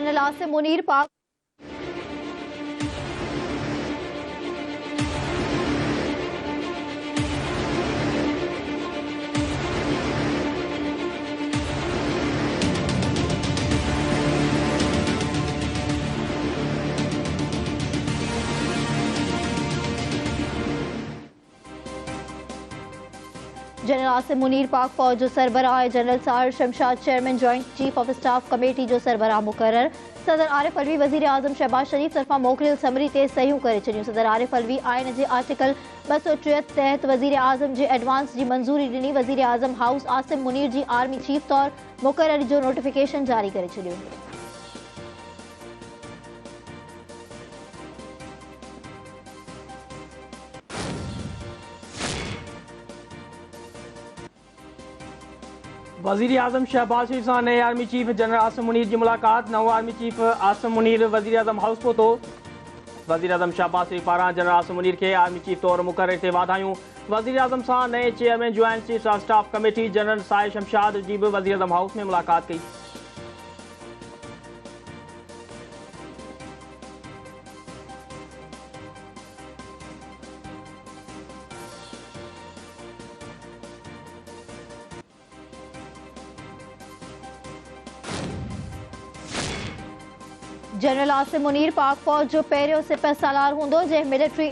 General Asim Munir पाक general Asim Munir Pak फौज जो सरबराह general Sahir Shamshad chairman joint chief of staff committee जो सरबराह मुकर्रर सदर आरिफ अलवी वजीर आजम शहबाज शरीफ तरफा मोकिलियल समरी ते सहियूं करे छॾियूं। सदर आरिफ अलवी आइन जे आर्टिकल 263 तहत वजीर आजम जे एडवांस जी मंजूरी ॾिनी। वजीर आजम हाउस आसिम मुनीर जी आर्मी चीफ तौर मुकर्रर जो नोटिफिकेशन जारी करे छॾियो। वजीर आजम शहबाज शरीफ सां नए army chief general Asim Munir की मुलाकात। नओं आर्मी चीफ आसिम मुनीर वजीर आजम हाउस पहुतो। वजीर आजम शहबाज शरीफ पारां जनरल आसिम मुनीर के आर्मी चीफ तौर मुकर्रर ते वाधायूं। वजीर आजम सां नए chairman joint chief of staff committee general Sahir Shamshad जी भी वजीर आजम हाउस में मुलाकात कई। जनरल आसिम मुनीर पाक फौज जो पहिरियों सिपह सालार हूंदो जंहिं मिलिट्री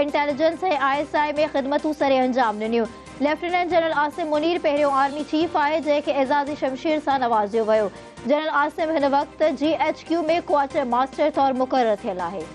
इंटेलिजेंस ऐं ISI में ख़िदमतूं सरे अंजाम ॾिनियूं। लेफ्टिनेंट जनरल आसिम मुनीर पहिरियों आर्मी चीफ आहे जंहिंखे एज़ाज़ी शमशीर सां नवाज़ियो वियो। जनरल आसिम हिन वक़्तु GHQ में क्वार्टर मास्टर तौर मुक़ररु थियल आहे।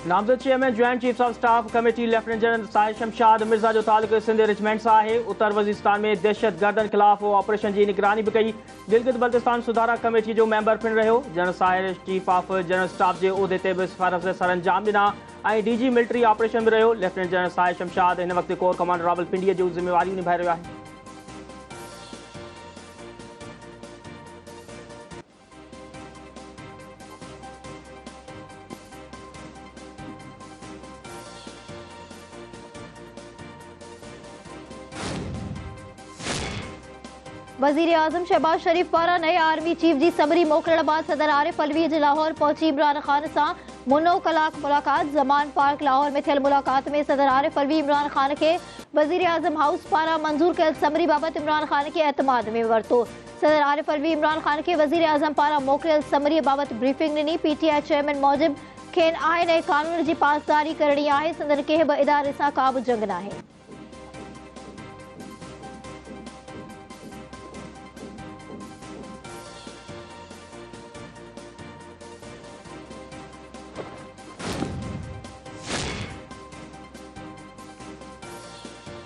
नामजद chairman joint chief of staff committee lieutenant general Sahir Shamshad Mirza जो ताल्लुक सिंध रेजिमेंट सां आहे। उत्तर वजीस्तान में दहशत गर्दन खिलाफ ऑपरेशन की निगरानी भी कई। गिलगित बल्तिस्तान सुधारा कमेटी जो मेंबर पिण रहियो। General Sahir chief of general staff के उहदे ते भी सिफारिश सर अंजाम ॾिना ऐं DG मिलिट्री ऑपरेशन भी रहियो। लेफ्टिनेंट जनरल साहिर शमशाद हिन वक्त कोर कमांडर रावलपिंडीअ जूं ज़िम्मेवारियूं निभाए रहियो आहे। वजीर आजम शहबाज शरीफ पारां नए आर्मी चीफ की समरी मोकिलण बाद सदर आरिफ अलवी जे लाहौर पहुची इमरान खान सां मुनो कलाक मुलाकात। ज़मान पार्क लाहौर में थियल मुलाकात में सदर आरिफ अलवी इमरान खान के वजीर आजम हाउस पारां मंजूर कयल समरी बाबत इमरान खान के एतमाद में वरतो। सदर आरिफ अलवी इमरान खान के वजीर आजम पारां मोकिलियल समरी बाबत ब्रीफिंग ॾिनी। PTI चेयरमैन मूजिब खेनि आइन ऐं कानून जी पासदारी करणी आहे। संदन कंहिं बि इदारे सां का बि जंग नाहे।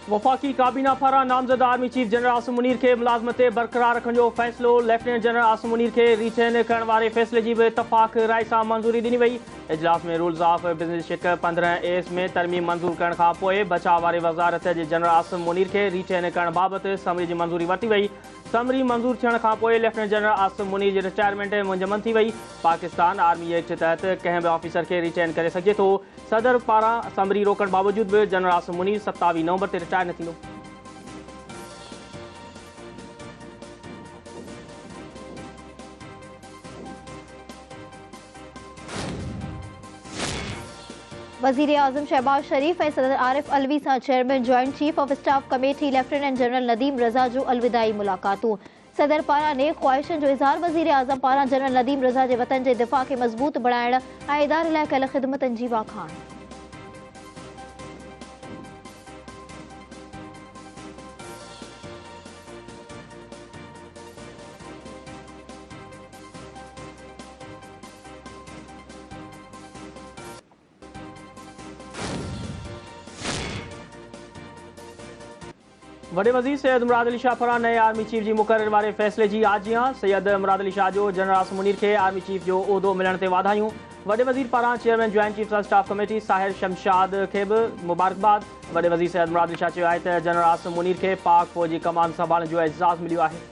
वफाकी काबीना पारां नामजद army chief general Asim Munir के मुलाजमत बरकरार रखने जो फैसलो। लेफ्टिनेंट जनरल आसिम मुनीर के रिटेन करण वाले फैसले की भी इतफाक राय से मंजूरी दी वही। इजलास में रूल्स ऑफ बिजनेस शिक 15A में तरमीम मंजूर करण खां पोइ बचाव वाले वज़ारत जे जनरल आसिम मुनीर के रिटेन करण बाबत समरी की मंजूरी वरती वही। समरी मंजूर थियण खां पोइ लेफ्टिनेंट जनरल आसिम मुनीर की रिटायरमेंट मुंजमन थी वही। पाकिस्तान आर्मी एक्ट तहत कंहिं भी ऑफिसर के रिटेन करे सघे थो। सदर पारां समरी रोकण बावजूद भी जनरल आसिम मुनीर 27 नवंबर ते रिटायर न थींदो। वजीर आजम शहबाज शरीफ ऐं सदर आरिफ अलवी सां chairman joint chief of staff committee lieutenant general Nadeem Raza जो अलविदाई मुलाकातूं। सदर पारां नेक ख्वाहिशनि जो इज़हार। वजीर आजम पारां जनरल नदीम रज़ा के वतन के दिफ़ा के मज़बूत बणाइण ऐं इदारे लाइ कयल ख़िदमतनि जी वाखाण। वॾे वज़ीर सैयद मुराद अली शाह पारां नए आर्मी चीफ जी मुक़रर वारे फ़ैसिले जी आज जी सैयद मुराद अली शाह जो जनरल आसिम मुनीर खे आर्मी चीफ जो उहिदो मिलण ते वाधायूं। वॾे वज़ीर पारां chairman joint chief of staff committee Sahir Shamshad खे बि मुबारकबाद। वॾे वज़ीर सैयद मुराद अली शाह चयो आहे त जनरल आसिम मुनीर खे पाक फ़ौज जी कमान संभालण जो एज़ाज़ मिलियो आहे।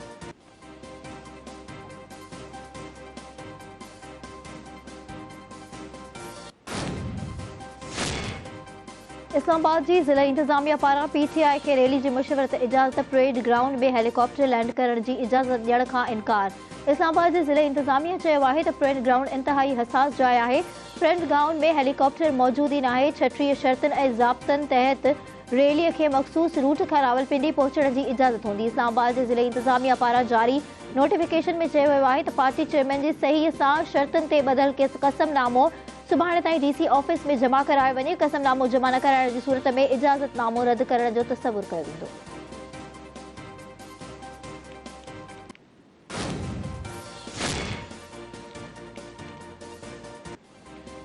इस्लामाबाद जी ज़िला इंतज़ामिया पारां PTI खे रैली जी मशवरत इजाज़त परेड ग्राउंड में हेलीकॉप्टर लैंड करण जी इजाज़त ॾियण खां इनकार। इस्लामाबाद जे ज़िला इंतज़ामिया चयो आहे त परेड ग्राउंड इंतहाई हसास जाइ आहे। परेड ग्राउंड में हेलीकॉप्टर मौजूद ई नाहे। 36 शर्तनि ऐं ज़ाब्तनि तहत रैलीअ खे मख़सूस रूट खां रावलपिंडी पहुचण जी इजाज़त हूंदी। इस्लामाबाद जे ज़िला इंतज़ामिया पारां जारी नोटिफिकेशन में चयो वियो आहे त पार्टी चेयरमैन जी सहीअ सां शर्तनि ते ॿधल कसमनामो सुभाणे ताईं DC ऑफिस में जमा करायो वञे। कसमनामो जमा न कराइण जी सूरत में इजाज़तनामो रद्द करण जो तसवुरु कयो वेंदो।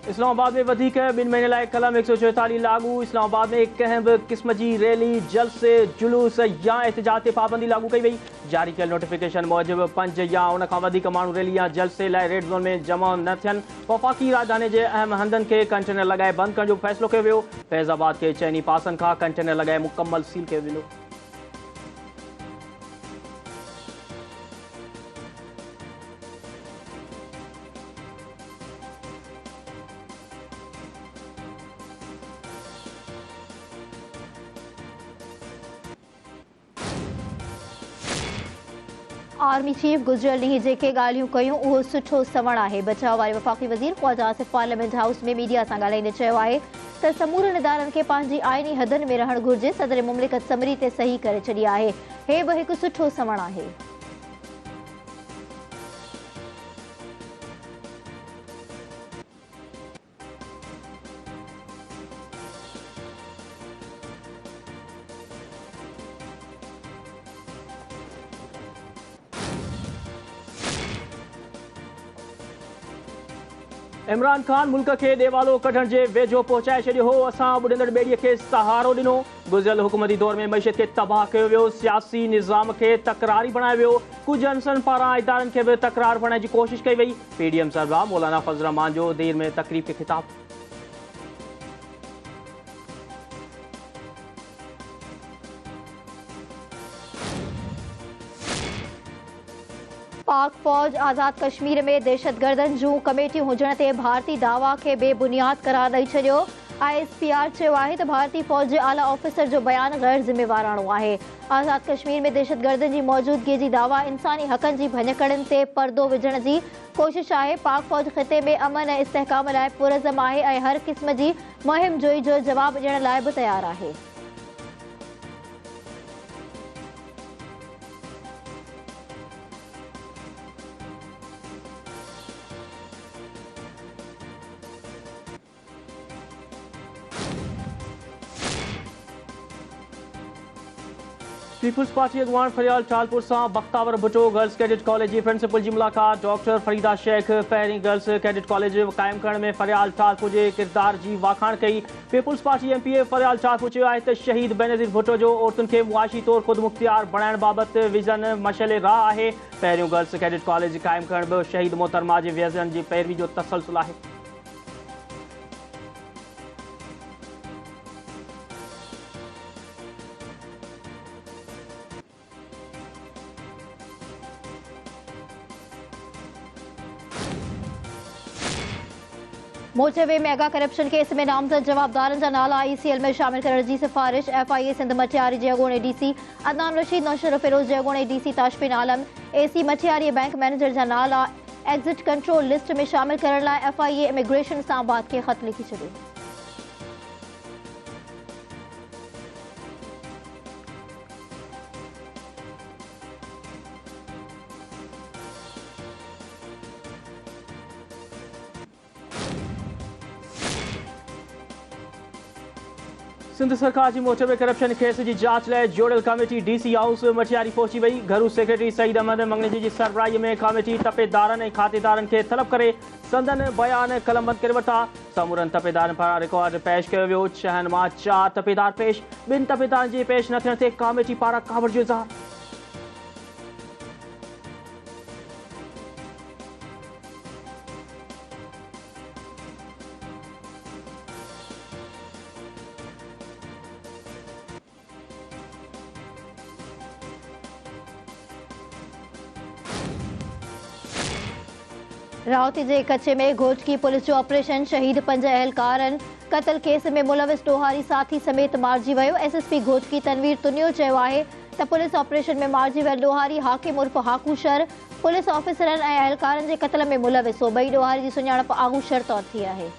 इस्लामाबाद में वधीक 2 महीने लाइ कलम 144 लागू। इस्लामाबाद में कंहिं बि क़िस्म जी रैली, जलसे, जुलूस या एहतजाज ते पाबंदी लागू कई वई। जारी कयल नोटिफिकेशन मूजिबि 5 या उन खां वधीक माण्हू रैली या जलसे लाइ रेड ज़ोन में जमा न थियनि। वफ़ाक़ी राजधानी जे अहम हंधनि खे कंटेनर लॻाए बंदि करण जो फ़ैसिलो कयो वियो। फैज़ाबाद खे चइनी पासनि खां कंटेनर लॻाए मुकमल सील कयो वेंदो। आर्मी चीफ गुज़िरियल ॾींहुं जेके ॻाल्हियूं कयूं उहो सुठो सवण आहे। बचाव वारे वफ़ाक़ी वज़ीर ख़्वाजा आसिफ पार्लियामेंट हाउस में मीडिया सां ॻाल्हाईंदे चयो आहे त समूरनि इदारनि खे पंहिंजी आइनी हदनि में रहणु घुरिजे। सदर मुमलिकत समरी ते सही करे छॾी आहे। हे बि हिकु सुठो सवण आहे। इमरान ख़ान मुल्क खे ॾेवालो कढण जे वेझो पहुचाए छॾियो हो। असां ॿुॾंदड़ ॿेड़ीअ खे सहारो ॾिनो। गुज़िरियल हुकूमती दौर में मईशत खे तबाह कयो वियो। सियासी निज़ाम खे तकरारी बणायो वियो। कुझु अंसरनि पारां इदारनि खे बि तकरार बणाइण जी कोशिशि कई वई। PDM सरबराह मौलाना फज़ल रहमान जो देर में तक़रीब खे ख़िताब। पाक फ़ौज आज़ाद कश्मीर में दहशतगर्दनि जूं कमेटियूं हुजण ते भारती दावा खे बेबुनियाद करार ॾेई छॾियो। ISPR चयो आहे त भारतीय फ़ौज जे आला ऑफिसर जो बयानु गैर ज़िम्मेवाराणो आहे। आज़ाद कश्मीर में दहशतगर्दनि जी मौजूदगी जी दावा इंसानी हक़नि जी भञकड़नि ते पर्दो विझण जी कोशिशि आहे। पाक फ़ौज ख़िते में अमन ऐं इस्तेहकाम लाइ पुरज़म आहे ऐं हर क़िस्म जी मुहिम जोई जो जवाबु ॾियण लाइ बि तयारु आहे। पीपुल्स पार्टी अॻवान फरियाल टालपुर सां Bakhtawar Bhutto girls cadet college जी प्रिंसिपल जी मुलाक़ात। डॉक्टर फरीदा शेख पहिरीं गर्ल्स कैडेट कॉलेज क़ाइमु करण में फरियाल टालपुर जे किरदार जी वाखाण कई। People's party MPA Faryal Talpur चयो आहे त शहीद बेनज़ीर भुट्टो जो औरतुनि खे मुआशी तौरु ख़ुदमुख्तियार बणाइण बाबति विज़न मशल राह आहे। पहिरियों गर्ल्स कैडेट कॉलेज क़ाइमु करण बि शहीद मोहतरमा जे विज़न जी पैरवी जो तसलसल आहे। मोचवे मेगा करप्शन केस में नामज़द जवाबदारनि जा नाला ICL में शामिल करण जी सिफ़ारिश। FIA सिंध मठियारी जे अॻूणे DC अदनान रशीद, नौशर फिरोज़ जे अॻूणे DC ताशफिन आलम, AC मठियारी बैंक मैनेजर जा नाला एग्ज़िट कंट्रोल लिस्ट में शामिल करण लाइ FIA इमिग्रेशन इस्लामाबाद खे ख़त लिखी छॾियो। सिंध सरकार की मोर्चे में करप्शन केस की जांच लाइ जोड़ियल कमेटी डीसी हाउस मटियारी पहुंची वही। घरू सेक्रेटरी सईद अहमद मंगनी की सरबराही में कमेटी तपेदारनि ऐं खातेदारनि खे तलब करे संदन बयान कलमबंद करे वरिता। समूरनि तपेदारनि पारां रिकॉर्ड पेश कयो वियो। 6 मां 4 तपेदार पेश। 2 तपेदारनि जे पेश न थियण ते कमेटी पारां कावड़ जो इज़हार। रावती जे कच्चे में घोटकी पुलिस जो ऑपरेशन शहीद 5 अहलकारनि कत्ल केस में मुलविस डोहारी साथी समेत मारिजी वियो। एसएसपी घोटकी तनवीर तुनियो चयो आहे त पुलिस ऑपरेशन में मारिजी वियल डोहारी हाकिम उर्फ हाकूशर पुलिस ऑफिसरनि ऐं अहलकारनि जे कत्ल में मुलविस हो। ॿई डोहारी जी सुञाणप आगूशर तौर थी आहे।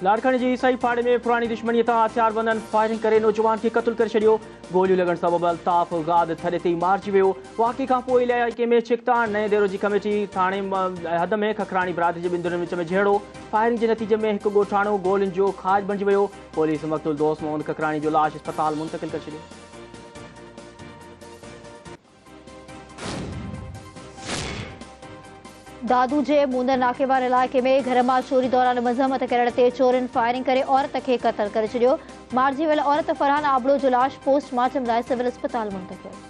लाड़कानी जी ईसाई फाड़े में पुरानी दुश्मनी हथियारबंदनि फायरिंग करे नौजवान के कत्ल करे छड़ियो। गोलियों लगण सबब अल्ताफ गाद थड़े ते मारिजी वियो। वाक़े खां पोइ इलाइक़े में छिकताण नए देरो की कमेटी थाने हद में खखरानी बिरादरी जे 2 धुरनि विच में झेड़ो। फायरिंग के नतीजे में एक ॻोठाणो गोलियुनि जो खाज बणिजी वियो। पुलिस मक़तूल दोस्त मोहम्मद खखरानी जो लाश अस्पताल मुंतकिल करे छॾियो। दादू जे मूंदर नाके वारे इलाइक़े में घर मां चोरी दौरान मज़म्मत करण ते चोरनि फायरिंग करे औरत खे क़त्ल करे छॾियो। मारिजी वियल औरत फरहान आबड़ो जो लाश पोस्टमार्टम लाइ सिविल अस्पताल मुंतकिल।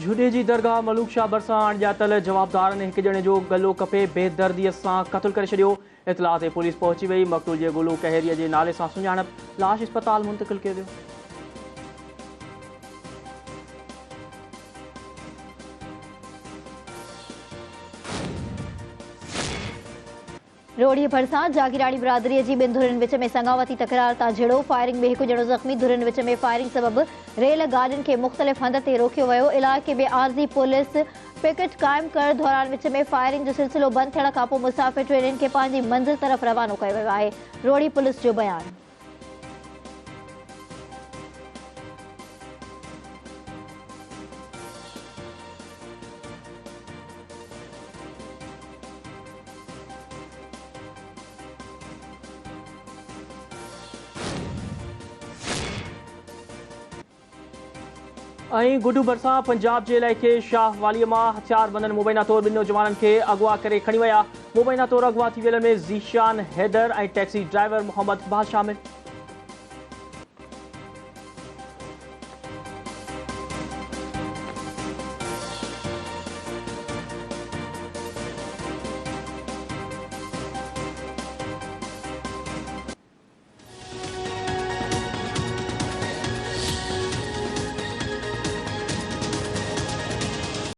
झूडे जी दरगाह मलूक शाह भरिसां अणॼातल जवाबदारनि हिक ॼणे जो गलो कपे बेदर्दीअ सां क़त्ल करे छॾियो। इतलाह ते पुलिस पहुची वई। मक़तूल जे गुलू कहरीअ जे नाले सां सुञाणप। लाश अस्पताल मुंतकिल कयो वियो। रोड़ीअ भरिसां जागीराणी बिरादरीअ जी 2 धुरनि विच में संगावती तकरार तां झेड़ो। फायरिंग में 1 ॼणो ज़ख़्मी। धुरनि विच में फायरिंग सबबि रेल गाॾियुनि खे मुख़्तलिफ़ हंध ते रोकियो वियो। इलाइक़े में आरज़ी पुलिस पिकेट क़ाइमु करण दौरान विच में फायरिंग जो सिलसिलो बंदि थियण खां पोइ मुसाफ़िर ट्रेनुनि खे पंहिंजी मंज़िल तरफ़ रवानो कयो वियो आहे। रोड़ी पुलिस जो बयानु। गुडू भरिसां पंजाब के इलाइक़े शाह वालीअ मां हथियारबंदनि मुबैना तौर 2 नौजवाननि खे अगवा करे खणी विया। मुबैना तौर अगवा थी वियल में ज़ीशान हैदर ऐं टैक्सी ड्राइवर मोहम्मद बाज शामिल।